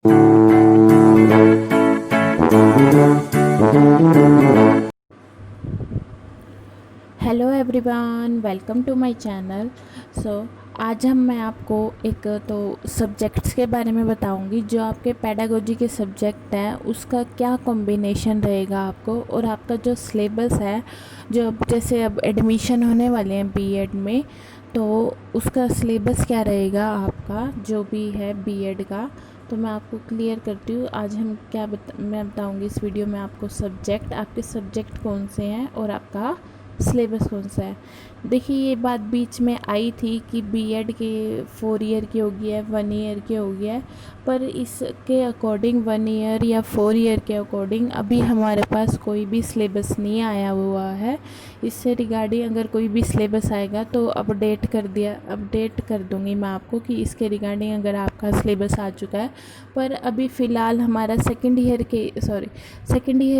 Hello everyone, welcome to my channel. आज मैं आपको एक तो सब्जेक्ट्स के बारे में बताऊंगी। जो आपके पेडागोजी के सब्जेक्ट हैं उसका क्या कॉम्बिनेशन रहेगा आपको, और आपका जो सिलेबस है, जो अब जैसे अब एडमिशन होने वाले हैं बीएड में, तो उसका सिलेबस क्या रहेगा आपका जो भी है बीएड का। तो मैं आपको क्लियर करती हूँ। आज हम मैं बताऊंगी इस वीडियो में आपको सब्जेक्ट, आपके सब्जेक्ट कौन से हैं और आपका सिलेबस कौन सा है। देखिए, ये बात बीच में आई थी कि बीएड के 4 ईयर की होगी है, 1 ईयर की होगी है, पर इसके अकॉर्डिंग 1 ईयर या 4 ईयर के अकॉर्डिंग अभी हमारे पास कोई भी सिलेबस नहीं आया हुआ है। इससे रिगार्डिंग अगर कोई भी सिलेबस आएगा तो अपडेट कर दूँगी मैं आपको कि इसके रिगार्डिंग अगर आपका सिलेबस आ चुका है। पर अभी फ़िलहाल हमारा सेकेंड ईयर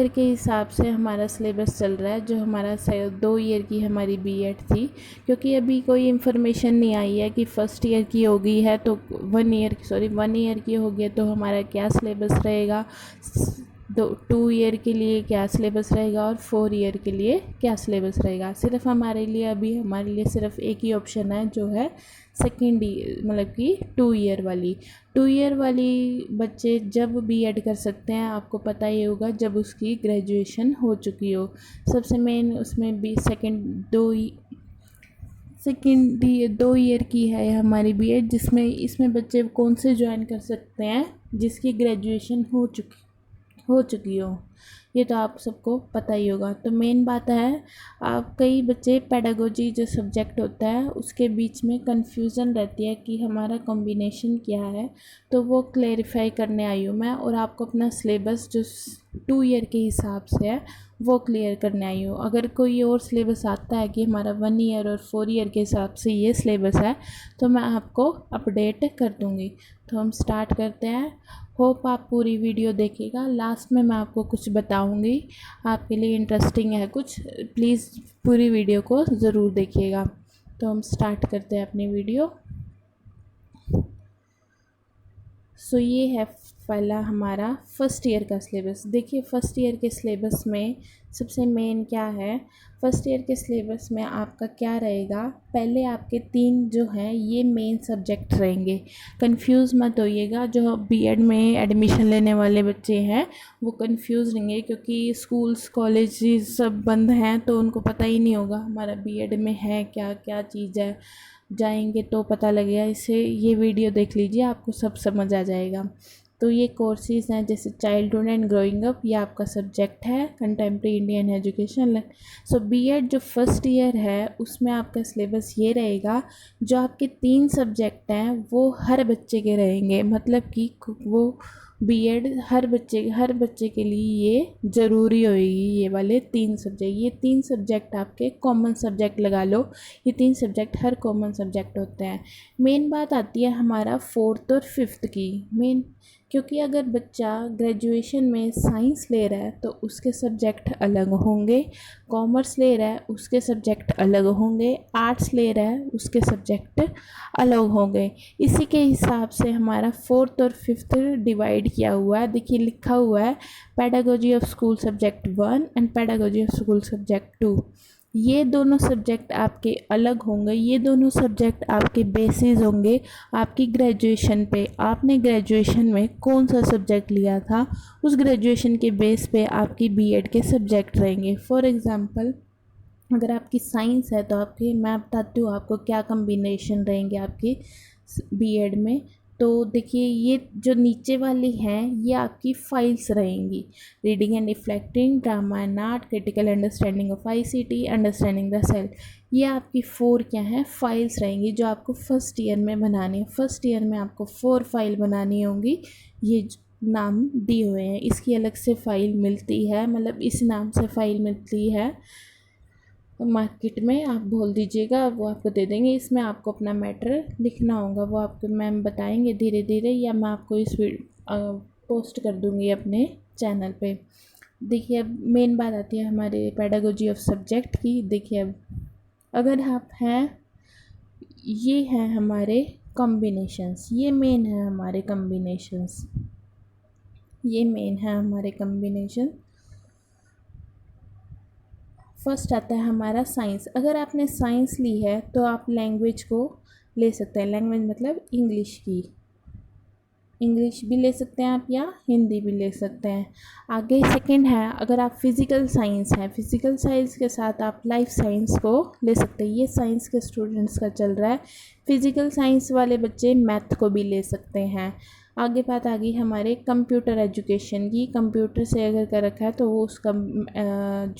के हिसाब से हमारा सिलेबस चल रहा है, जो हमारा 2 ईयर की हमारी बीएड थी। क्योंकि अभी कोई इन्फॉर्मेशन नहीं आई है कि फ़र्स्ट ईयर की हो गई है तो 1 ईयर की हो गई तो हमारा क्या सिलेबस रहेगा, 2 ईयर के लिए क्या सिलेबस रहेगा और 4 ईयर के लिए क्या सिलेबस रहेगा। सिर्फ हमारे लिए सिर्फ एक ही ऑप्शन है, जो है सेकेंड ईयर, मतलब कि 2 ईयर वाली बच्चे जब बीएड कर सकते हैं, आपको पता ही होगा, जब उसकी ग्रेजुएशन हो चुकी हो। सबसे मेन उसमें भी सेकेंड 2 ईयर की है हमारी बीएड, जिसमें इसमें बच्चे कौन से ज्वाइन कर सकते हैं जिसकी ग्रेजुएशन हो चुकी हो। ये तो आप सबको पता ही होगा। तो मेन बात है, आप कई बच्चे पेडागोजी जो सब्जेक्ट होता है उसके बीच में कंफ्यूजन रहती है कि हमारा कॉम्बिनेशन क्या है। तो वो क्लेरिफाई करने आई हूँ मैं, और आपको अपना सिलेबस जो 2 ईयर के हिसाब से है वो क्लियर करने आई हूँ। अगर कोई और सिलेबस आता है कि हमारा 1 ईयर और 4 ईयर के हिसाब से ये सिलेबस है, तो मैं आपको अपडेट कर दूँगी। तो हम स्टार्ट करते हैं। होप आप पूरी वीडियो देखिएगा। लास्ट में मैं आपको कुछ बताऊंगी, आपके लिए इंटरेस्टिंग है कुछ, प्लीज़ पूरी वीडियो को ज़रूर देखिएगा। तो हम स्टार्ट करते हैं अपनी वीडियो। ये है पहला हमारा फर्स्ट ईयर का सिलेबस। देखिए, फर्स्ट ईयर के सिलेबस में सबसे मेन क्या है, फर्स्ट ईयर के सिलेबस में आपका क्या रहेगा। पहले आपके 3 जो हैं ये मेन सब्जेक्ट रहेंगे। कंफ्यूज मत होइएगा, जो बीएड में एडमिशन लेने वाले बच्चे हैं वो कंफ्यूज रहेंगे, क्योंकि स्कूल्स कॉलेज सब बंद हैं तो उनको पता ही नहीं होगा हमारा बीएड में है क्या क्या चीज़ है। जाएंगे तो पता लगेगा। इसे ये वीडियो देख लीजिए, आपको सब समझ आ जाएगा। तो ये कोर्सेज़ हैं जैसे चाइल्डहुड एंड ग्रोइंग अप, ये आपका सब्जेक्ट है, कंटेम्प्रेरी इंडियन एजुकेशन। बीएड जो फर्स्ट ईयर है उसमें आपका सिलेबस ये रहेगा। जो आपके 3 सब्जेक्ट हैं वो हर बच्चे के रहेंगे, मतलब कि वो बीएड हर बच्चे के लिए ये ज़रूरी होएगी। ये 3 सब्जेक्ट आपके कॉमन सब्जेक्ट लगा लो। ये 3 सब्जेक्ट हर कॉमन सब्जेक्ट होते हैं। मेन बात आती है हमारा 4th और 5th की। क्योंकि अगर बच्चा ग्रेजुएशन में साइंस ले रहा है तो उसके सब्जेक्ट अलग होंगे, कॉमर्स ले रहा है उसके सब्जेक्ट अलग होंगे, आर्ट्स ले रहा है उसके सब्जेक्ट अलग होंगे। इसी के हिसाब से हमारा 4th और 5th डिवाइड किया हुआ है। देखिए, लिखा हुआ है pedagogy of school subject 1 and pedagogy of school subject 2। ये दोनों सब्जेक्ट आपके अलग होंगे, ये दोनों सब्जेक्ट आपके बेसिस होंगे आपकी ग्रेजुएशन पे। आपने ग्रेजुएशन में कौन सा सब्जेक्ट लिया था, उस ग्रेजुएशन के बेस पे आपकी बीएड के सब्जेक्ट रहेंगे। फॉर एग्ज़ाम्पल, अगर आपकी साइंस है तो मैं बताती हूँ आपको क्या कम्बिनेशन रहेंगे आपकी बीएड में। तो देखिए, ये जो नीचे वाली हैं ये आपकी फाइल्स रहेंगी। Reading and reflecting, drama and art, critical understanding of ICT, understanding the cell. ये आपकी 4 क्या हैं, फाइल्स रहेंगी जो आपको फर्स्ट ईयर में बनानी है। फर्स्ट ईयर में आपको 4 फाइल बनानी होंगी। ये नाम दिए हुए हैं, इसकी अलग से फ़ाइल मिलती है, मतलब इस नाम से फ़ाइल मिलती है मार्केट में। आप बोल दीजिएगा, वो आपको दे देंगे। इसमें आपको अपना मैटर लिखना होगा, वो आपको मैम बताएंगे धीरे धीरे, या मैं आपको पोस्ट कर दूँगी अपने चैनल पे। देखिए, अब मेन बात आती है हमारे पेडागोजी ऑफ सब्जेक्ट की। देखिए, अब अगर आप हैं, ये हैं हमारे कॉम्बिनेशंस, ये मेन है हमारे कॉम्बिनेशंस। ये मेन है हमारे कम्बिनेशन। फर्स्ट आता है हमारा साइंस। अगर आपने साइंस ली है तो आप लैंग्वेज को ले सकते हैं, लैंग्वेज मतलब इंग्लिश की, इंग्लिश भी ले सकते हैं आप या हिंदी भी ले सकते हैं। आगे सेकंड है, अगर आप फिज़िकल साइंस है, फिज़िकल साइंस के साथ आप लाइफ साइंस को ले सकते हैं। ये साइंस के स्टूडेंट्स का चल रहा है। फिज़िकल साइंस वाले बच्चे मैथ को भी ले सकते हैं। आगे बात आ गई हमारे कंप्यूटर एजुकेशन की। कंप्यूटर से अगर कर रखा है तो वो उसका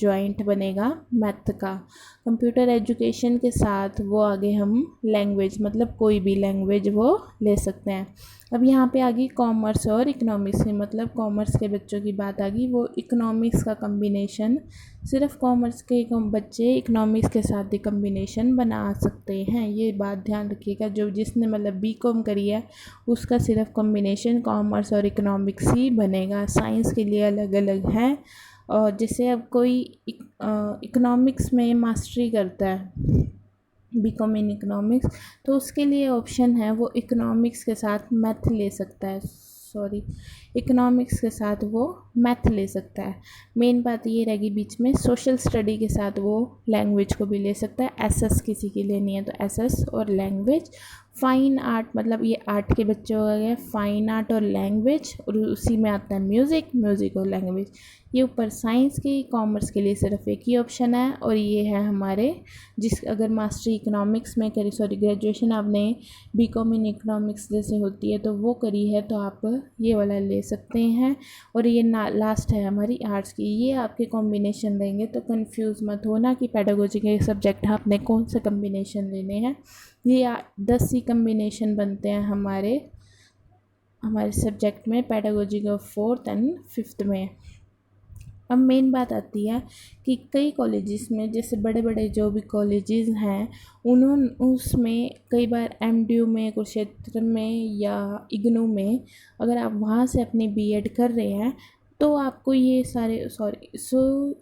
जॉइंट बनेगा मैथ का। कंप्यूटर एजुकेशन के साथ वो आगे हम लैंग्वेज मतलब कोई भी लैंग्वेज वो ले सकते हैं। अब यहाँ पे आ गई कॉमर्स और इकोनॉमिक्स की, मतलब कॉमर्स के बच्चों की बात आ गई। वो इकोनॉमिक्स का कम्बिनेशन सिर्फ कॉमर्स के बच्चे इकोनॉमिक्स के साथ भी कम्बिनेशन बना सकते हैं। ये बात ध्यान रखिएगा, जो जिसने मतलब बीकॉम करी है उसका सिर्फ कम्बिनेशन कॉमर्स और इकोनॉमिक्स ही बनेगा। साइंस के लिए अलग अलग है। और जैसे अब कोई इकोनॉमिक्स में मास्टरी करता है, बीकॉम इन इकोनॉमिक्स, तो उसके लिए ऑप्शन है वो इकोनॉमिक्स के साथ मैथ ले सकता है, सॉरी, इकोनॉमिक्स के साथ वो मैथ ले सकता है। मेन बात ये रहेगी बीच में, सोशल स्टडी के साथ वो लैंग्वेज को भी ले सकता है। एसएस किसी की लेनी है तो एसएस और लैंग्वेज। फ़ाइन आर्ट मतलब ये आर्ट के बच्चे हो गए, फ़ाइन आर्ट और लैंग्वेज, और उसी में आता है म्यूज़िक, म्यूज़िक और लैंग्वेज। ये ऊपर साइंस की, कॉमर्स के लिए सिर्फ एक ही ऑप्शन है। और ये है हमारे जिस अगर मास्टरी इकोनॉमिक्स में करी, सॉरी ग्रेजुएशन आपने बीकॉम इन इकोनॉमिक्स जैसे होती है तो वो करी है तो आप ये वाला ले सकते हैं। और ये लास्ट है हमारी आर्ट्स की। ये आपके कॉम्बिनेशन रहेंगे, तो कंफ्यूज मत होना कि पेडागोजी के सब्जेक्ट आपने कौन सा कम्बिनेशन लेने हैं। ये 10 ही कम्बिनेशन बनते हैं हमारे हमारे सब्जेक्ट में, पेडागोजी का 4th एंड 5th में। अब मेन बात आती है कि कई कॉलेजेस में, जैसे बड़े बड़े जो भी कॉलेजेस हैं, उन्होंने उसमें कई बार एमडीयू में, कुरुक्षेत्र में या इग्नू में अगर आप वहाँ से अपनी बीएड कर रहे हैं तो आपको ये सारे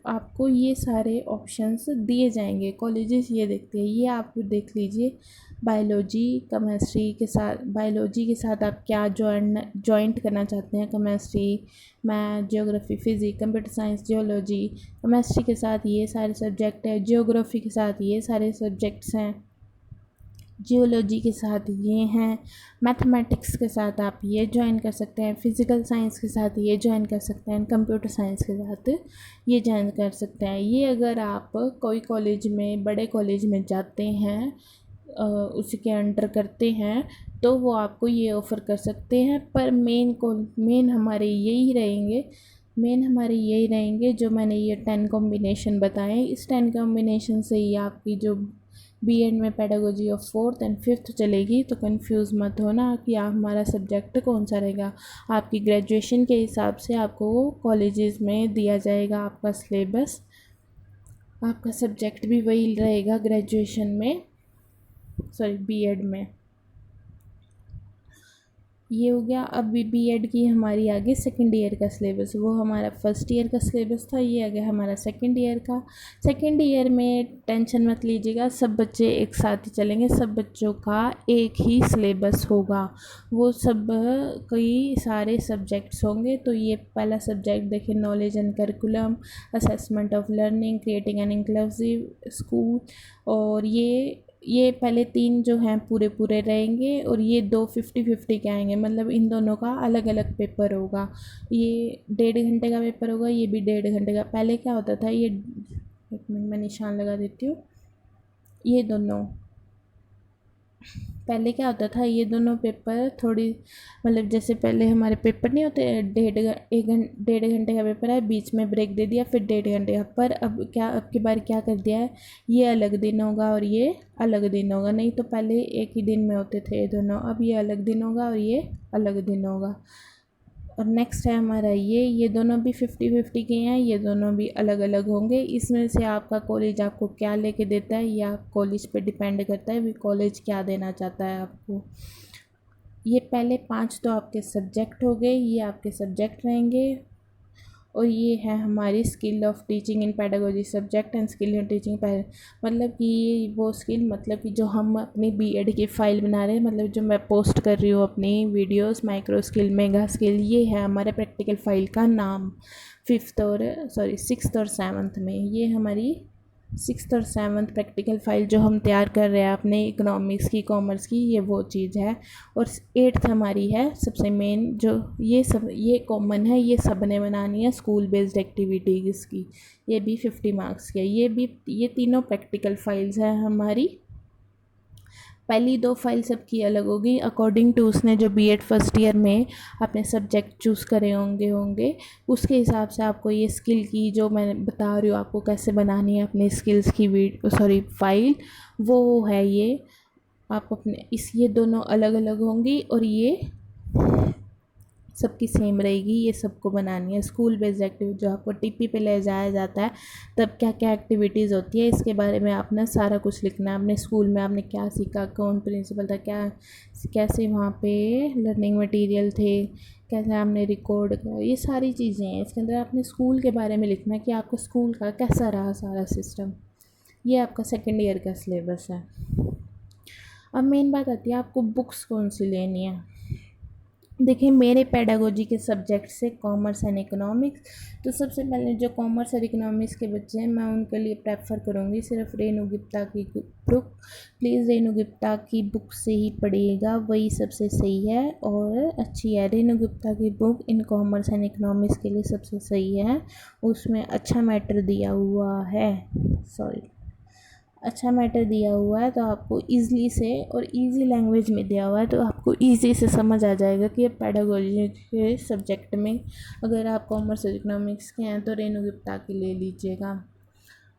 आपको ये सारे ऑप्शंस दिए जाएंगे। कॉलेजेस ये देखते हैं, ये आप देख लीजिए। बायोलॉजी केमिस्ट्री के साथ, बायोलॉजी के साथ आप क्या जॉइंट करना चाहते हैं, chemistry, math, geography, physics, computer science, geology. Chemistry के साथ ये सारे सब्जेक्ट हैं, ज्योग्राफी के साथ ये सारे सब्जेक्ट्स हैं, जियोलॉजी के साथ ये हैं, मैथमेटिक्स के साथ आप ये ज्वाइन कर सकते हैं, फिज़िकल साइंस के साथ ये ज्वाइन कर सकते हैं, कंप्यूटर साइंस के साथ ये ज्वाइन कर सकते हैं। ये अगर आप कोई कॉलेज में, बड़े कॉलेज में जाते हैं, उसी के अंडर करते हैं तो वो आपको ये ऑफ़र कर सकते हैं। पर मेन हमारे यही रहेंगे, जो मैंने ये 10 कॉम्बिनेशन बताए। इस 10 कॉम्बिनेशन से ही आपकी जो बीएड में pedagogy of 4th and 5th चलेगी। तो कंफ्यूज मत होना कि आप हमारा सब्जेक्ट कौन सा रहेगा। आपकी ग्रेजुएशन के हिसाब से आपको कॉलेजेस में दिया जाएगा आपका सिलेबस, आपका सब्जेक्ट भी वही रहेगा ग्रेजुएशन में, सॉरी बीएड में। ये हो गया। अब बीएड की हमारी आगे सेकेंड ईयर का सिलेबस, वो हमारा फर्स्ट ईयर का सिलेबस था, ये आ गया हमारा सेकेंड ईयर का। सेकेंड ईयर में टेंशन मत लीजिएगा, सब बच्चे एक साथ ही चलेंगे, सब बच्चों का एक ही सिलेबस होगा। वो सब कई सारे सब्जेक्ट्स होंगे। तो ये पहला सब्जेक्ट देखिए, knowledge and curriculum, assessment of learning, creating an inclusive school. और ये पहले 3 जो हैं पूरे पूरे रहेंगे, और ये 2 50-50 के आएंगे, मतलब इन दोनों का अलग अलग पेपर होगा। ये 1.5 घंटे का पेपर होगा, ये भी 1.5 घंटे का। पहले क्या होता था, ये 1 मिनट मैं निशान लगा देती हूँ। ये दोनों पहले क्या होता था, ये दोनों पेपर थोड़ी, मतलब जैसे पहले हमारे पेपर नहीं होते, 1.5 घंटे का पेपर है, बीच में ब्रेक दे दिया, फिर 1.5 घंटे का। पर अब की बार क्या कर दिया है, ये अलग दिन होगा और ये अलग दिन होगा। नहीं तो पहले एक ही दिन में होते थे ये दोनों, अब ये अलग दिन होगा और ये अलग दिन होगा। और नेक्स्ट है हमारा ये दोनों भी 50-50 के हैं, ये दोनों भी अलग अलग होंगे। इसमें से आपका कॉलेज आपको क्या लेके देता है, या आप कॉलेज पे डिपेंड करता है भी कॉलेज क्या देना चाहता है आपको। ये पहले 5 तो आपके सब्जेक्ट हो गए, ये आपके सब्जेक्ट रहेंगे। और ये है हमारी skill of teaching in pedagogy subject and skill in teaching, मतलब कि ये वो स्किल, मतलब कि जो हम अपनी बीएड की फ़ाइल बना रहे हैं, मतलब जो मैं पोस्ट कर रही हूँ अपनी videos, micro skill, mega skill, ये है हमारे प्रैक्टिकल फ़ाइल का नाम। सिक्स्थ और सेवन्थ में ये हमारी सिक्स्थ और सेवन्थ प्रैक्टिकल फ़ाइल जो हम तैयार कर रहे हैं अपने इकोनॉमिक्स की, कॉमर्स की, ये वो चीज़ है। और एट्थ हमारी है सबसे मेन, जो ये कॉमन है, ये सब ने बनानी है, स्कूल बेस्ड एक्टिविटी इसकी, ये भी 50 मार्क्स की है। ये तीनों प्रैक्टिकल फाइल्स हैं हमारी। पहली दो फाइल सबकी अलग होगी अकॉर्डिंग टू उसने जो बीएड फर्स्ट ईयर में अपने सब्जेक्ट चूज़ करे होंगे उसके हिसाब से आपको ये स्किल की, जो मैं बता रही हूँ आपको कैसे बनानी है अपनी स्किल्स की फाइल, वो है ये। आप अपने ये दोनों अलग अलग होंगी और ये सबकी सेम रहेगी, ये सबको बनानी है। स्कूल बेस्ड एक्टिविटी जो आपको टीपी पे ले जाया जाता है, तब क्या क्या एक्टिविटीज़ होती है इसके बारे में आपने सारा कुछ लिखना है। अपने स्कूल में आपने क्या सीखा, कौन प्रिंसिपल था, कैसे वहाँ पे लर्निंग मटेरियल थे, कैसे आपने रिकॉर्ड किया, ये सारी चीज़ें हैं इसके अंदर। आपने स्कूल के बारे में लिखना है कि आपका स्कूल का कैसा रहा सारा सिस्टम। ये आपका सेकेंड ईयर का सिलेबस है। अब मेन बात आती है आपको बुक्स कौन सी लेनी है। देखिए मेरे पेडागोजी के सब्जेक्ट से कॉमर्स एंड इकोनॉमिक्स, तो सबसे पहले जो कॉमर्स और इकोनॉमिक्स के बच्चे हैं मैं उनके लिए प्रेफर करूँगी सिर्फ रेणु गुप्ता की बुक। प्लीज़ रेणु गुप्ता की बुक से ही पढ़िएगा, वही सबसे सही है और अच्छी है। रेणु गुप्ता की book in commerce and economics के लिए सबसे सही है, उसमें अच्छा मैटर दिया हुआ है, अच्छा मैटर दिया हुआ है, तो आपको ईज़िली से और इजी लैंग्वेज में दिया हुआ है, तो आपको इजी से समझ आ जाएगा कि ये पेडागोजी के सब्जेक्ट में अगर आप कॉमर्स और इकोनॉमिक्स के हैं तो रेणु गुप्ता की ले लीजिएगा।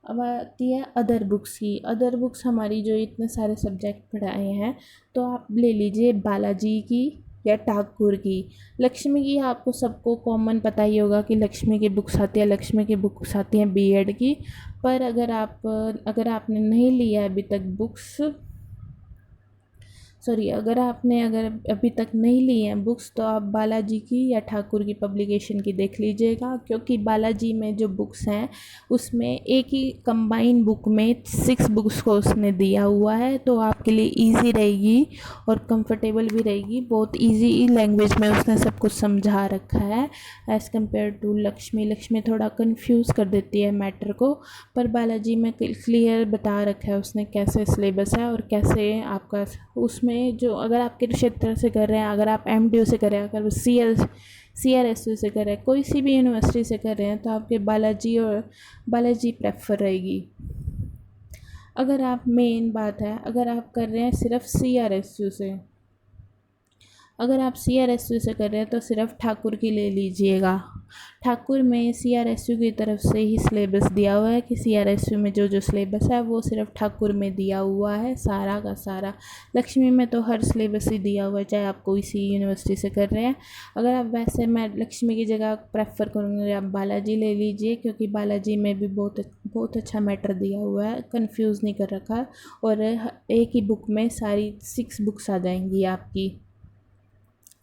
अब आती है अदर बुक्स की। अदर बुक्स हमारी जो इतने सारे सब्जेक्ट पढ़ाए हैं, तो आप ले लीजिए बालाजी की या ठाकुर की। लक्ष्मी की आपको सबको कॉमन पता ही होगा कि लक्ष्मी की बुक्स आती है, लक्ष्मी की बुक्स आती हैं बीएड की। पर अगर आपने नहीं लिया है अभी तक बुक्स, अगर अभी तक नहीं ली हैं बुक्स, तो आप बालाजी की या ठाकुर की पब्लिकेशन की देख लीजिएगा, क्योंकि बालाजी में जो बुक्स हैं उसमें एक ही कंबाइन बुक में 6 बुक्स को उसने दिया हुआ है, तो आपके लिए इजी रहेगी और कंफर्टेबल भी रहेगी। बहुत इजी लैंग्वेज में उसने सब कुछ समझा रखा है एज़ कम्पेयर टू लक्ष्मी थोड़ा कंफ्यूज कर देती है मैटर को, पर बालाजी में क्लियर बता रखा है उसने कैसे सिलेबस है और कैसे आपका उसमें जो, अगर आप किस क्षेत्र से कर रहे हैं, अगर आप एमडीयू से कर रहे हैं, अगर सीआरएसयू से कर रहे हैं, कोई सी भी यूनिवर्सिटी से कर रहे हैं, तो आपके बालाजी प्रेफर रहेगी। अगर आप मेन बात है अगर आप कर रहे हैं सिर्फ सीआरएसयू से, अगर आप सीआरएसयू से कर रहे हैं तो सिर्फ ठाकुर की ले लीजिएगा। ठाकुर में सीआरएसयू की तरफ से ही सिलेबस दिया हुआ है कि सीआरएसयू में जो सिलेबस है वो सिर्फ ठाकुर में दिया हुआ है सारा का सारा। लक्ष्मी में तो हर सिलेबस ही दिया हुआ है, चाहे आप कोई सी यूनिवर्सिटी से कर रहे हैं। अगर आप वैसे, मैं लक्ष्मी की जगह प्रेफर करूँगी आप बालाजी ले लीजिए, क्योंकि बालाजी में भी बहुत अच्छा मैटर दिया हुआ है, कन्फ्यूज़ नहीं कर रखा, और एक ही बुक में सारी 6 बुक्स आ जाएंगी आपकी।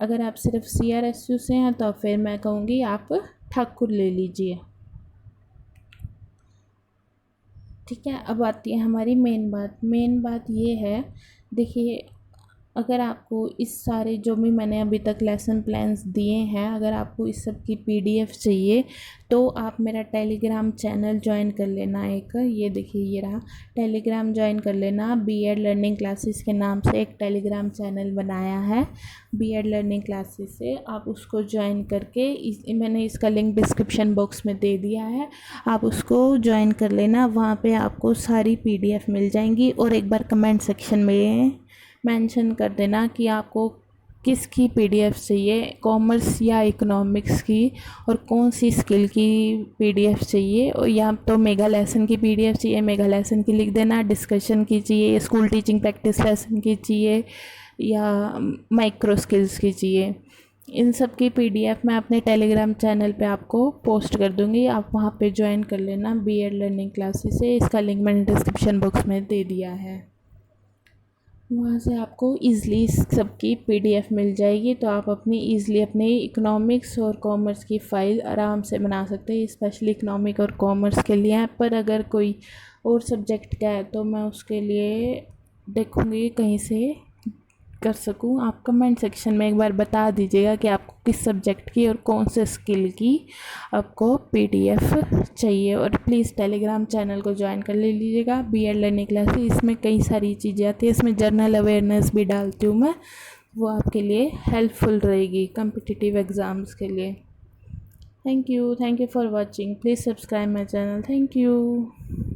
अगर आप सिर्फ सीआरएसयू से हैं तो फिर मैं कहूँगी आप ठाकुर ले लीजिए। ठीक है, अब आती है हमारी मेन बात ये है। देखिए अगर आपको इस सारे जो भी मैंने अभी तक लेसन प्लान्स दिए हैं, अगर आपको इस सब की पीडीएफ चाहिए तो आप मेरा टेलीग्राम चैनल ज्वाइन कर लेना। ये देखिए ये रहा, टेलीग्राम ज्वाइन कर लेना। बीएड लर्निंग क्लासेस के नाम से एक टेलीग्राम चैनल बनाया है बीएड लर्निंग क्लासेस से, आप उसको ज्वाइन करके मैंने इसका लिंक डिस्क्रिप्शन बॉक्स में दे दिया है, आप उसको ज्वाइन कर लेना। वहाँ पे आपको सारी पीडीएफ मिल जाएंगी, और एक बार कमेंट सेक्शन में मेंशन कर देना कि आपको किसकी पीडीएफ चाहिए, कॉमर्स या इकोनॉमिक्स की, और कौन सी स्किल की पीडीएफ चाहिए। और या तो मेगा लेसन की पीडीएफ चाहिए, मेगा लेसन की लिख देना। डिस्कशन की चाहिए, स्कूल टीचिंग प्रैक्टिस लेसन की चाहिए, या माइक्रो स्किल्स की चाहिए। इन सब की पीडीएफ मैं अपने टेलीग्राम चैनल पे आपको पोस्ट कर दूँगी, आप वहाँ पे ज्वाइन कर लेना बीएड लर्निंग क्लासेस से। इसका लिंक मैंने डिस्क्रिप्शन बॉक्स में दे दिया है। वहाँ से आपको ईज़िली इस सब की पीडीएफ मिल जाएगी, तो आप अपनी ईज़िली अपने इकोनॉमिक्स और कॉमर्स की फ़ाइल आराम से बना सकते हैं, स्पेशली इकोनॉमिक और कॉमर्स के लिए। पर अगर कोई और सब्जेक्ट का है तो मैं उसके लिए देखूँगी कहीं से कर सकूँ। आप कमेंट सेक्शन में एक बार बता दीजिएगा कि आपको किस सब्जेक्ट की और कौन से स्किल की आपको पीडीएफ चाहिए। और प्लीज़ टेलीग्राम चैनल को ज्वाइन कर ले लीजिएगा, बीएड लर्निंग क्लासेस। इसमें कई सारी चीज़ें आती है, इसमें जर्नल अवेयरनेस भी डालती हूँ मैं, वो आपके लिए हेल्पफुल रहेगी कम्पिटिटिव एग्ज़ाम्स के लिए। Thank you for watching, please subscribe my channel. Thank you.